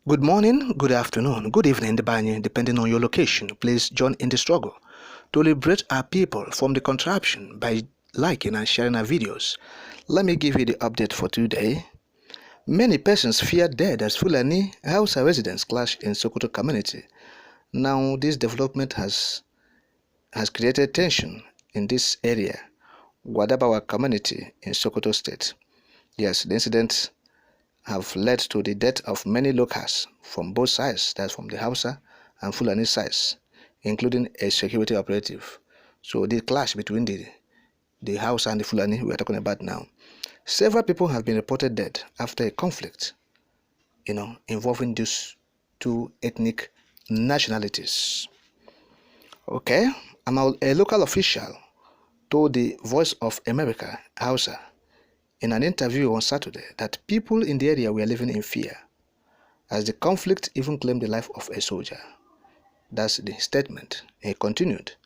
Good morning, good afternoon, good evening, depending on your location. Please join in the struggle to liberate our people from the contraption by liking and sharing our videos. Let me give you the update for today. Many persons fear death as Fulani Hausa residents clash in Sokoto community. Now, this development has created tension in this area, Wadabawa community in Sokoto state. Yes, the incident have led to the death of many locals from both sides, that's from the Hausa and Fulani sides, including a security operative. So the clash between the Hausa and the Fulani we are talking about now. Several people have been reported dead after a conflict, involving these two ethnic nationalities. Okay, a local official told the Voice of America, Hausa, in an interview on Saturday that people in the area were living in fear, as the conflict even claimed the life of a soldier. That's the statement. He continued,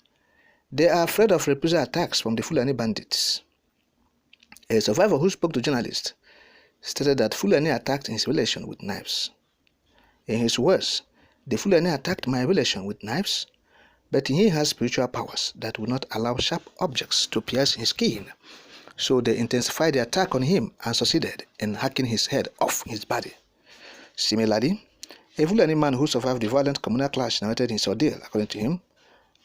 "They are afraid of reprisal attacks from the Fulani bandits." A survivor who spoke to journalists stated that Fulani attacked his relation with knives. In his words, "The Fulani attacked my relation with knives, but he has spiritual powers that will not allow sharp objects to pierce his skin. So they intensified the attack on him and succeeded in hacking his head off his body." Similarly, a Fulani man who survived the violent communal clash narrated his ordeal. According to him,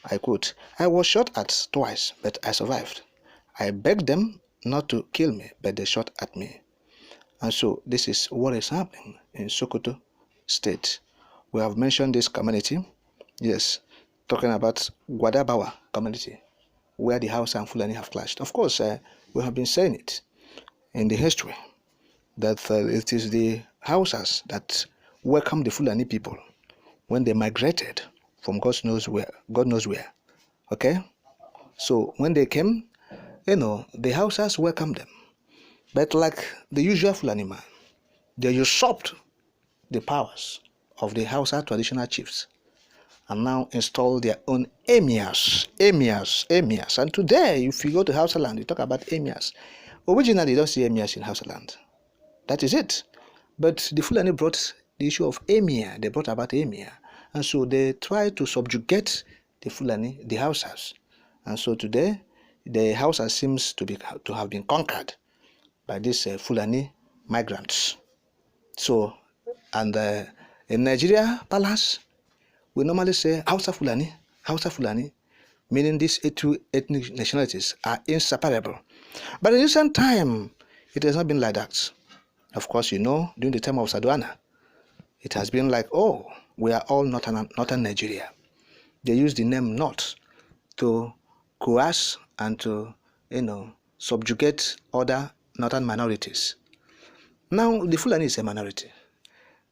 I quote, "I was shot at twice, but I survived. I begged them not to kill me, but they shot at me." And so this is what is happening in Sokoto state. We have mentioned this community, yes, talking about Wadabawa community, where the Hausa and Fulani have clashed. Of course, we have been saying it in the history that it is the Hausas that welcomed the Fulani people when they migrated from God knows where. Okay? So when they came, the Hausas welcomed them. But like the usual Fulani man, they usurped the powers of the Hausa traditional chiefs and now install their own emirs. And today, if you go to Hausa land, you talk about emirs. Originally, you don't see emirs in Hausa land. That is it. But the Fulani brought the issue of emir. They brought about emir. And so they tried to subjugate the Fulani, the Hausas. And so today, the Hausa seems to have been conquered by these Fulani migrants. So, and in Nigeria palace, we normally say Hausa Fulani, meaning these two ethnic nationalities are inseparable. But in recent time, it has not been like that. Of course, during the time of Saduana, it has been like, oh, we are all northern Nigeria. They use the name North to coerce and to, subjugate other northern minorities. Now, the Fulani is a minority.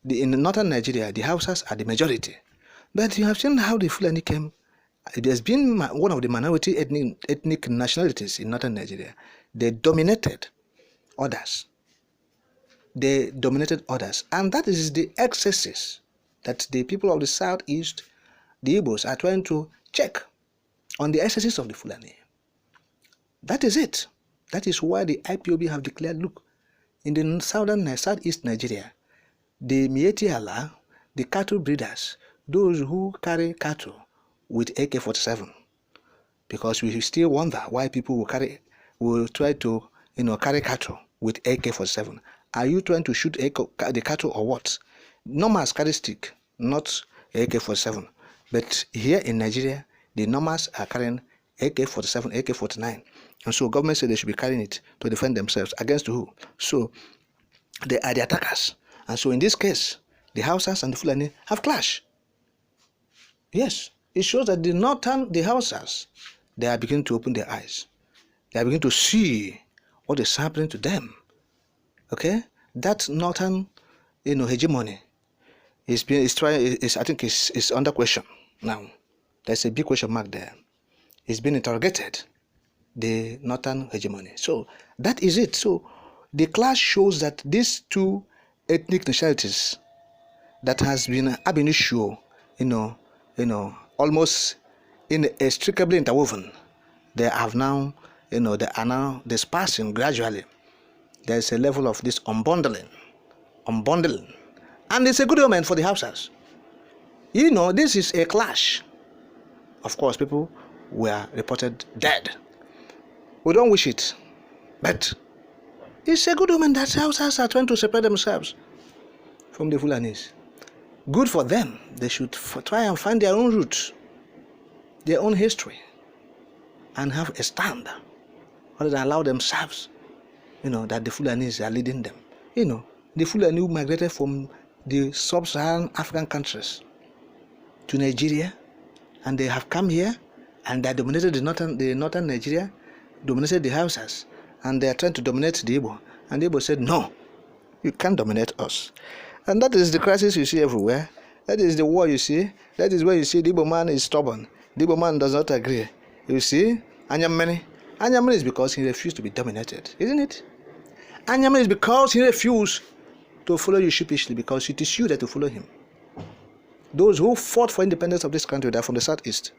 In northern Nigeria, the Hausas are the majority. But you have seen how the Fulani came. It has been one of the minority ethnic nationalities in northern Nigeria. They dominated others. And that is the excesses that the people of the southeast, the Igbos, are trying to check on the excesses of the Fulani. That is it. That is why the IPOB have declared, look, in the southeast Nigeria, the Mieti Allah, the cattle breeders, those who carry cattle with AK-47, because we still wonder why people will try to carry cattle with AK-47. Are you trying to shoot the cattle or what? Normals carry stick, not AK-47. But here in Nigeria, the normals are carrying AK-47, AK-49. And so government said they should be carrying it to defend themselves against who? So they are the attackers. And so in this case, the Hausas and the Fulani have clashed. Yes, it shows that the Hausas, they are beginning to open their eyes. They are beginning to see what is happening to them. Okay, that northern, hegemony is under question now. There's a big question mark there. It's been interrogated, the northern hegemony. So that is it. So the clash shows that these two ethnic nationalities that has been ab initio, almost inextricably interwoven, they are now dispersing gradually. There is a level of this unbundling, And it's a good omen for the Hausas. You know, this is a clash. Of course, people were reported dead. We don't wish it, but it's a good omen that Hausas are trying to separate themselves from the Fulanis. Good for them. They should try and find their own roots, their own history, and have a stand, rather than allow themselves, that the Fulanis are leading them. The Fulani who migrated from the sub-Saharan African countries to Nigeria, and they have come here, and they dominated the northern Nigeria, dominated the Hausas, and they are trying to dominate the Igbo. And the Igbo said, no, you can't dominate us. And that is the crisis you see everywhere. That is the war you see. That is where you see the Igbo man is stubborn. The Igbo man does not agree. You see, Anyamani is because he refused to be dominated, isn't it? Anyamani is because he refused to follow you sheepishly, because it is you that to follow him. Those who fought for independence of this country, they are from the southeast,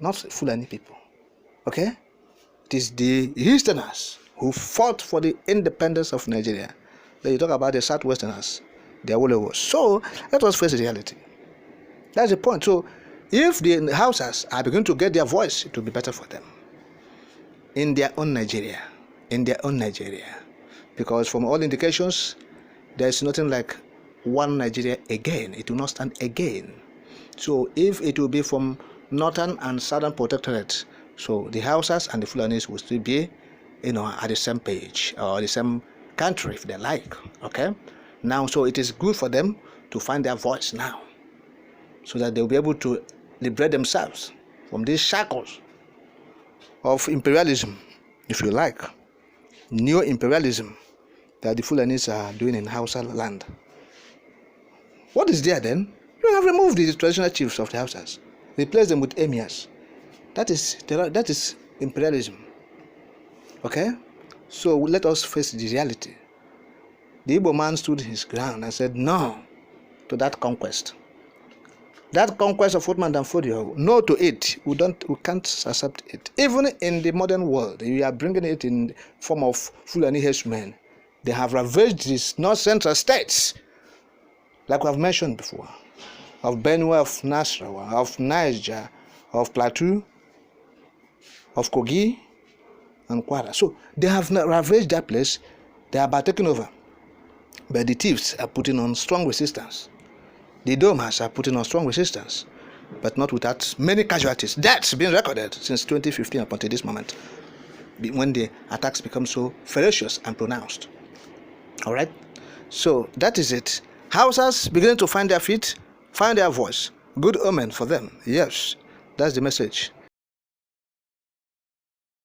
not Fulani people. Okay? It is the Easterners who fought for the independence of Nigeria. Then you talk about the Southwesterners, they are all over. So let us face reality. That's the point. So if the Hausas are beginning to get their voice, it will be better for them in their own Nigeria. Because from all indications, there is nothing like one Nigeria again. It will not stand again. So if it will be from northern and southern protectorate, so the Hausas and the Fulanis will still be, at the same page, or the same country, if they like. Okay? Now, so it is good for them to find their voice now, so that they'll be able to liberate themselves from these shackles of imperialism, if you like, neo-imperialism that the Fulanis are doing in Hausa land. What is there then? You have removed the traditional chiefs of the Hausas, replaced them with emirs. That is imperialism. Okay? So let us face the reality. The Igbo man stood his ground and said no to that conquest. That conquest of Ottoman and Fodio, no to it. We can't accept it. Even in the modern world, you are bringing it in form of Fulani herdsmen. They have ravaged these north central states, like we have mentioned before, of Benue, of Nasarawa, of Niger, of Plateau, of Kogi, and Kwara. So they have ravaged that place. They are about taking over. But the thieves are putting on strong resistance. The Domas are putting on strong resistance, but not without many casualties. That's been recorded since 2015 up until this moment, when the attacks become so ferocious and pronounced. All right? So that is it. Hausas beginning to find their feet, find their voice. Good omen for them. Yes, that's the message.